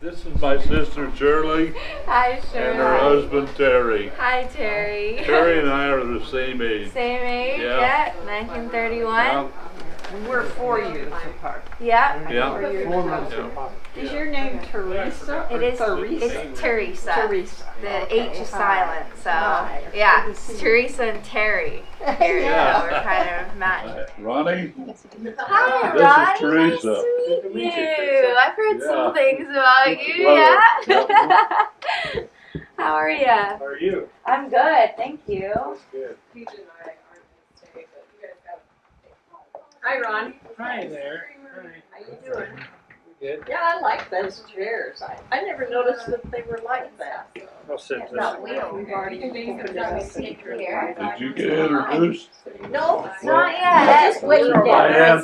This is my sister Shirley. Hi, Shirley. And her husband Terry. Hi, Terry. Terry and I are the same age. Same age, yeah. 1931. Yeah. We're 4 years apart. Yeah. Yeah. 4 months apart. Is your name Theresa? It is. Theresa. It's Theresa. Theresa. The H is silent, so Hi. yeah. It's Theresa and Terry. Here, Yeah. we're kind of matched. Ronnie? Hi, This is Ron. Theresa. Nice to meet you. I've heard Yeah. some things about you. Brother. Yeah. How are you? How are you? I'm good, thank you. That's good. Hi, Ron. Hi there. Hi. How you doing? Good. Yeah, I like those chairs. I never noticed that they were like that. I'll sit It's this not way. wheels. We've already opened it up. Here. Did you get introduced? No, Not yet. just waiting Diane. down.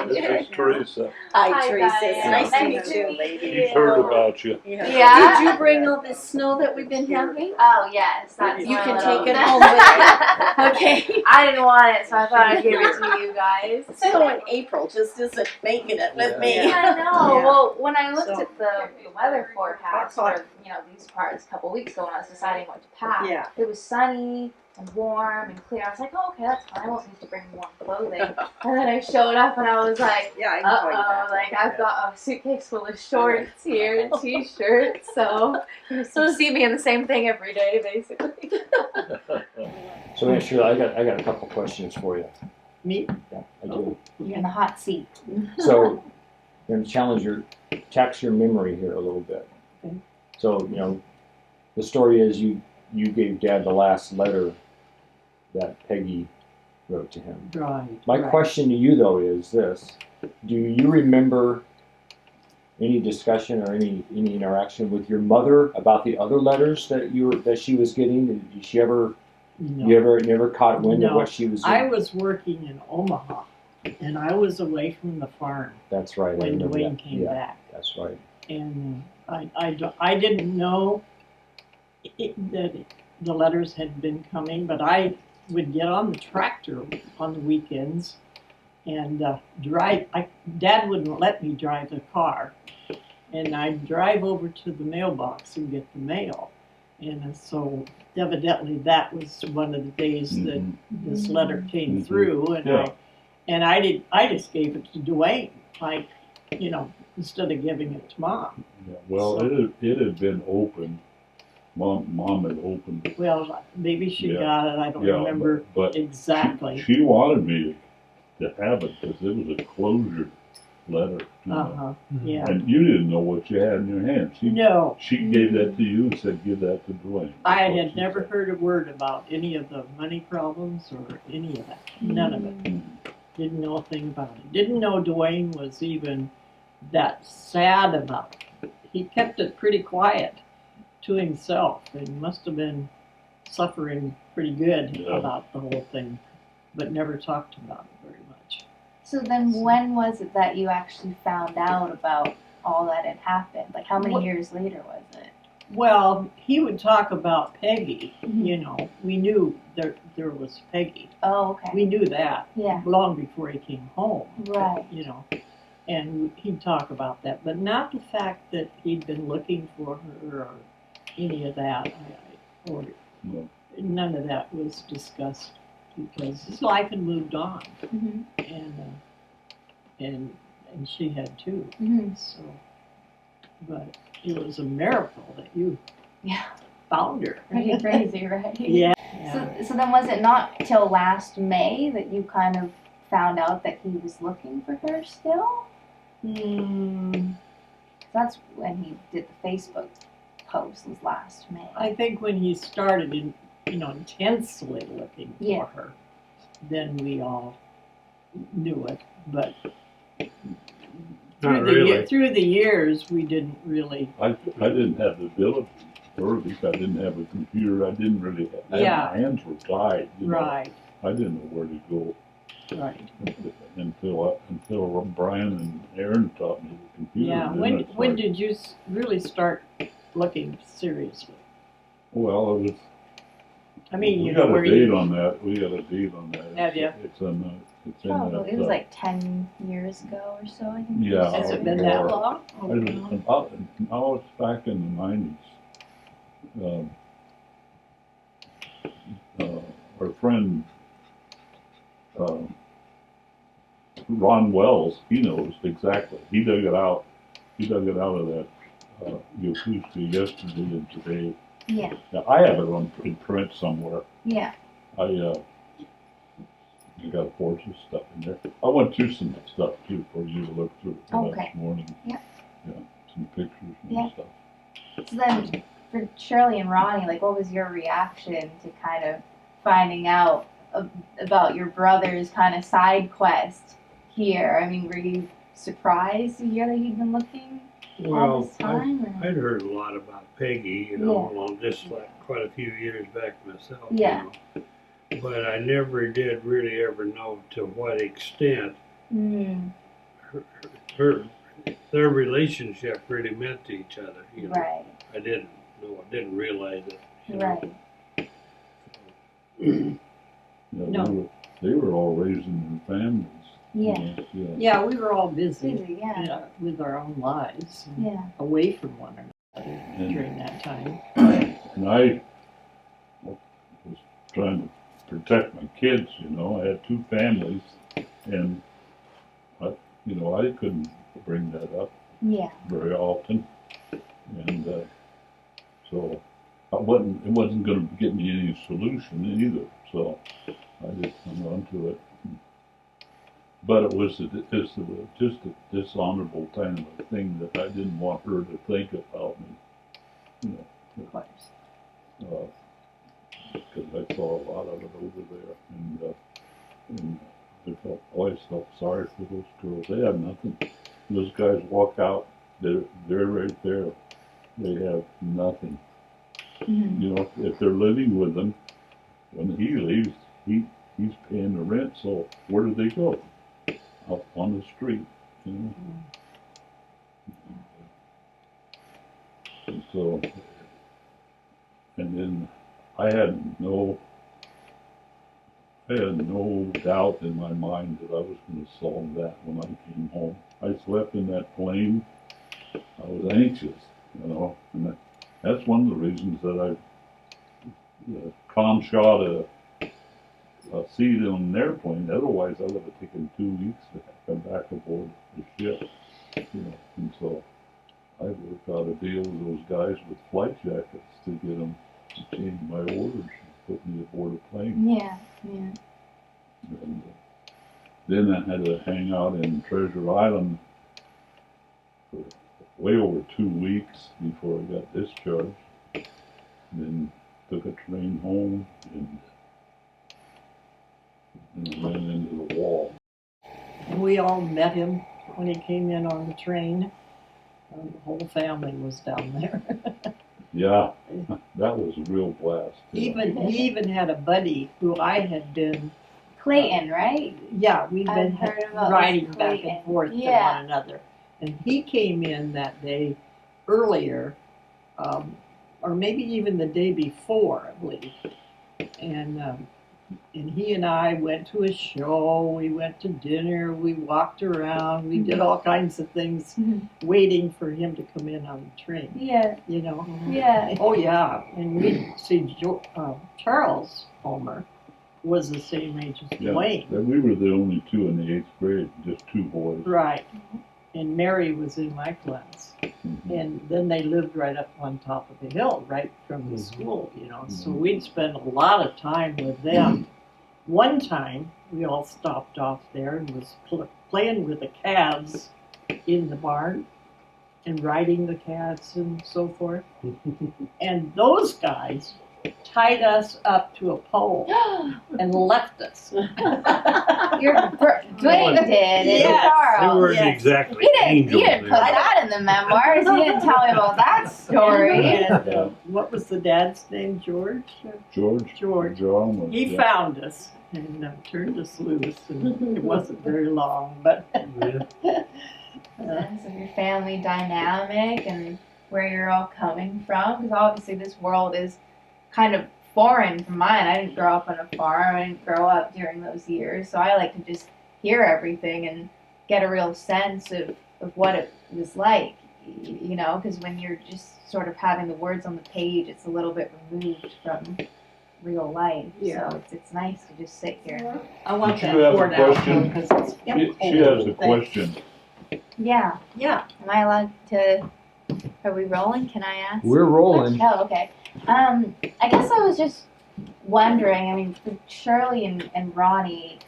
This is Teresa. Hi, Hi, Teresa. Diane. It's nice to Nice meet to you, meet lady. you. She's heard about you. Yeah. Did you bring all this snow that we've been having? Oh yes, that's You my can little- take it home with you. Okay. I didn't want it, so I thought I'd give it to you guys. Snow in April just isn't making it with me. I know. Yeah. Well, when I looked So- at the weather forecast for these parts a couple weeks ago when I was deciding what to pack, Yeah. it was sunny and warm and clear. I was like, oh, okay, that's fine. I won't need to bring warm clothing. And then I showed up and I was like, Yeah, I can tell you uh-oh, that. like I've got a suitcase full of shorts here and t-shirts, so you see me in the same thing every day, basically. So yeah, sure. I got a couple questions for you. Me? Yeah, I do. You're in the hot seat. So I'm going to tax your memory here a little bit. Okay. So the story is you gave Dad the last letter that Peggy wrote to him. Right. My right. question to you though is this: do you remember any discussion or any interaction with your mother about the other letters that she was getting? Did she ever? No. You never caught wind of No. what she was I doing? was working in Omaha, and I was away from the farm That's right. I when remember Dwayne that. came Yeah, back. that's right. And I didn't know that the letters had been coming, but I would get on the tractor on the weekends and drive. Dad wouldn't let me drive the car, and I'd drive over to the mailbox and get the mail. And so evidently that was one of the days that this letter came through, and Yeah. I just gave it to Dwayne, like, instead of giving it to Mom. Yeah. Well, So- it had been opened. Mom had opened it. Well, maybe she Yeah. got it. I don't Yeah, remember but exactly. she wanted me to have it because it was a closure letter. Yeah. And you didn't know what you had in your hand. No, She gave that to you and said, give that to Dwayne. I That's what had she never said. heard a word about any of the money problems or any of that. None of it. Didn't know a thing about it. Didn't know Dwayne was even that sad about it. He kept it pretty quiet to himself and must have been suffering pretty good Yeah. about the whole thing, but never talked about it very much. So then when was it that you actually found out about all that had happened? Like how many What- years later was it? Well, he would talk about Peggy. Mhm. We knew there was Peggy. Oh, okay. We knew that Yeah. long before he came home. Right. And he'd talk about that, but not the fact that he'd been looking for her or any of that. Or No. none of that was discussed because his life had moved on, Mm-hmm. and she had too. Mm-hmm. So, but it was a miracle that you Yeah. found her. Pretty crazy, right? Yeah. So then was it not till last May that you kind of found out that he was looking for her still? That's when he did the Facebook post, was last May. I think when he started intensely looking Yeah. for her, then we all knew it. But Not really. through the years, we didn't really. I didn't have the ability, or at least I didn't have a computer. I didn't really have, Yeah. my hands were tied. Right, I didn't know where to go right. until Brian and Aaron taught me the computer. Yeah. Then When it's when like, did you really start looking seriously? Well, it was. I mean, We got where a date you. on that. We got a date on that. Have ya? It's on It's in Probably. It was that, like 10 years ago or so, I think. Yeah. Has it been that Or- long? Oh, no. now it's back in the 90s. Our friend Ron Wells, he knows exactly. He dug it out. He dug it out of that Yokusuka yesterday and today. Yeah. Now, I have it in print somewhere. Yeah. I got a bunch of stuff in there. I went through some stuff too for you to look through Okay. this morning. Yeah. Yeah, some pictures and Yeah. stuff. So then, for Shirley and Ronnie, like, what was your reaction to kind of finding out about your brother's kind of side quest here? I mean, were you surprised to hear that he'd been looking all Well, this time? Or? I'd heard a lot about Peggy, you know, well, just like quite a few years back myself. Yeah. You know. But I never did really ever know to what extent Mm, their relationship really meant to each other. You know. right. I didn't know. I didn't realize it. You know. Right. Yeah, No. they were all raising their families. Yeah. Yeah. Yeah, we were all busy Busy, yeah. with our own lives, and Yeah. away from one another And- during that time. And I was trying to protect my kids, you know. I had two families, and I couldn't bring that up Yeah. very often, and so it wasn't going to get me any solution either. So I just hung on to it. But it was just a dishonorable kind of a thing that I didn't want her to think about me, you know. Of course. Because I saw a lot of it over there, and I always felt sorry for those girls. They have nothing. Those guys walk out, they're right there. They have nothing. Mhm. You know, if they're living with them, when he leaves, he's paying the rent. So where do they go? Out on the street, you know. And so, and then I had no doubt in my mind that I was going to solve that when I came home. I slept in that plane. I was anxious, you know, and that's one of the reasons that Con shot a seat on an airplane. Otherwise, I would have taken 2 weeks to come back aboard the ship, you know. And so I worked out a deal with those guys with flight jackets to get them to change my orders and put me aboard a plane. Yeah. Yeah. And then I had to hang out in Treasure Island for way over 2 weeks before I got discharged. And then took a train home and ran into the wall. And we all met him when he came in on the train. The whole family was down there. Yeah, that was a real blast. He even had a buddy who I had been. Clayton, right? Yeah, we've I've been heard about riding this back Clayton. and forth to Yeah. one another. And he came in that day earlier, or maybe even the day before, I believe. And he and I went to a show, we went to dinner, we walked around, we did all kinds of things waiting for him to come in on the train, Yeah. you know. Yeah. Oh, yeah. And we see Charles Homer was the same age as Yeah, Dwayne. we were the only two in the 8th grade, just two boys. Right. And Mary was in my class. Mhm. And then they lived right up on top of the hill, right from the school, you know. So we'd spend a lot of time with them. One time, we all stopped off there and was playing with the calves in the barn and riding the calves and so forth. And those guys tied us up to a pole and left us. Dwayne did, and Yes. They Charles. weren't yes. exactly You didn't angels. put there. that in the memoirs. You didn't tell me about that story. And, Yeah. what was the dad's name? George? George? George. John was, He yeah. found us and turned us loose. And it wasn't very long, but Yeah. Sense of your family dynamic and where you're all coming from, because obviously this world is kind of foreign from mine. I didn't grow up on a farm. I didn't grow up during those years, so I like to just hear everything and get a real sense of what it was like, you know, because when you're just sort of having the words on the page, it's a little bit removed from real life. Yeah. So it's nice to just sit here. I want Did that you have a poured out question? because it's She has a question. Yeah. Yeah. Am I allowed to? Are we rolling? Can I ask? We're rolling. Oh, okay. I guess I was just wondering. I mean, for Shirley and Ronnie,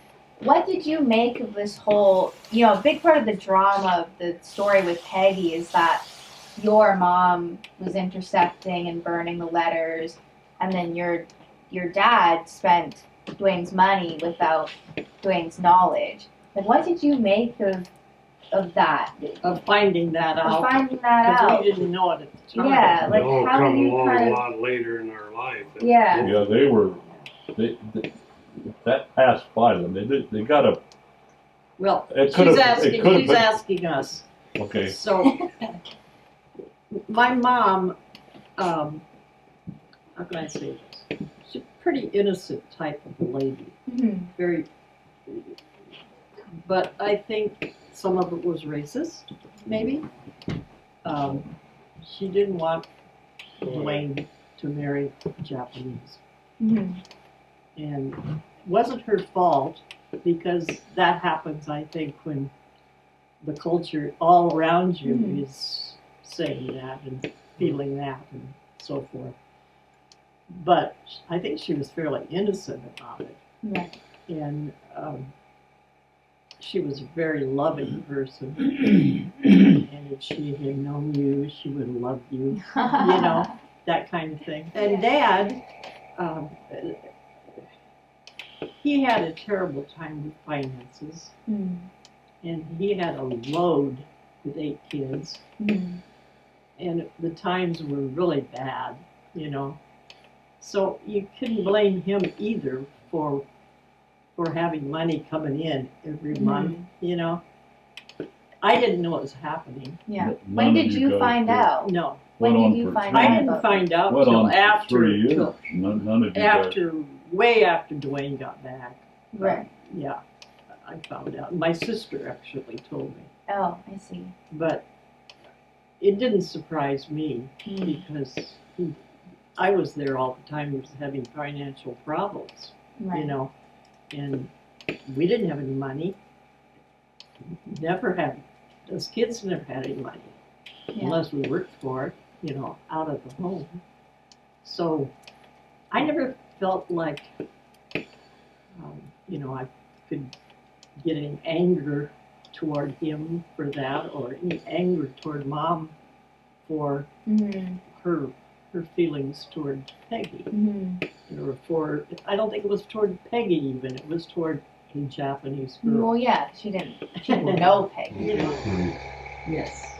what did you make of this whole? You know, a big part of the drama of the story with Peggy is that your mom was intercepting and burning the letters, and then your dad spent Dwayne's money without Dwayne's knowledge. Like, what did you make of that? of finding that Of out. finding that Because out? we didn't know it at the time. Yeah, like It all how come do you along kind a of? lot later in our life. Yeah. Yeah, they that passed by them. They got a, Well, it could she's have, it could have been, asking us. okay, So, my mom, how can I say this? She's a pretty innocent type of lady. Mhm. Very, but I think some of it was racist, maybe. She didn't want Dwayne to marry Japanese. Mhm. And it wasn't her fault because that happens, I think, when the culture all around you Mhm. is saying that and feeling that and so forth. But I think she was fairly innocent about it. Right. And she was a very loving person. And if she had known you, she would have loved you, you know, that kind of thing. And Dad, he had a terrible time with finances. Mhm. And he had a load with 8 kids. Mhm. And the times were really bad, you know. So you couldn't blame him either for having money coming in every month, you know. I didn't know it was happening. Yeah. None When of did you you guys find did. out? No, When Went did on you for find I out didn't about find out went till on for after, 3 years. till None of you guys. way after Dwayne got back. Right. Yeah, I found out. My sister actually told me, Oh, I see. but it didn't surprise me because I was there all the time. He was having financial problems, Right. you know, and we didn't have any money. Never had. Those kids never had any money Yeah. unless we worked for it, you know, out of the home. So I never felt like, you know, I could get any anger toward him for that, or any anger toward Mom for Mhm. her feelings toward Peggy, Mhm. or I don't think it was toward Peggy even. It was toward a Japanese girl. Well, yeah, she didn't know Peggy. You know. Yes.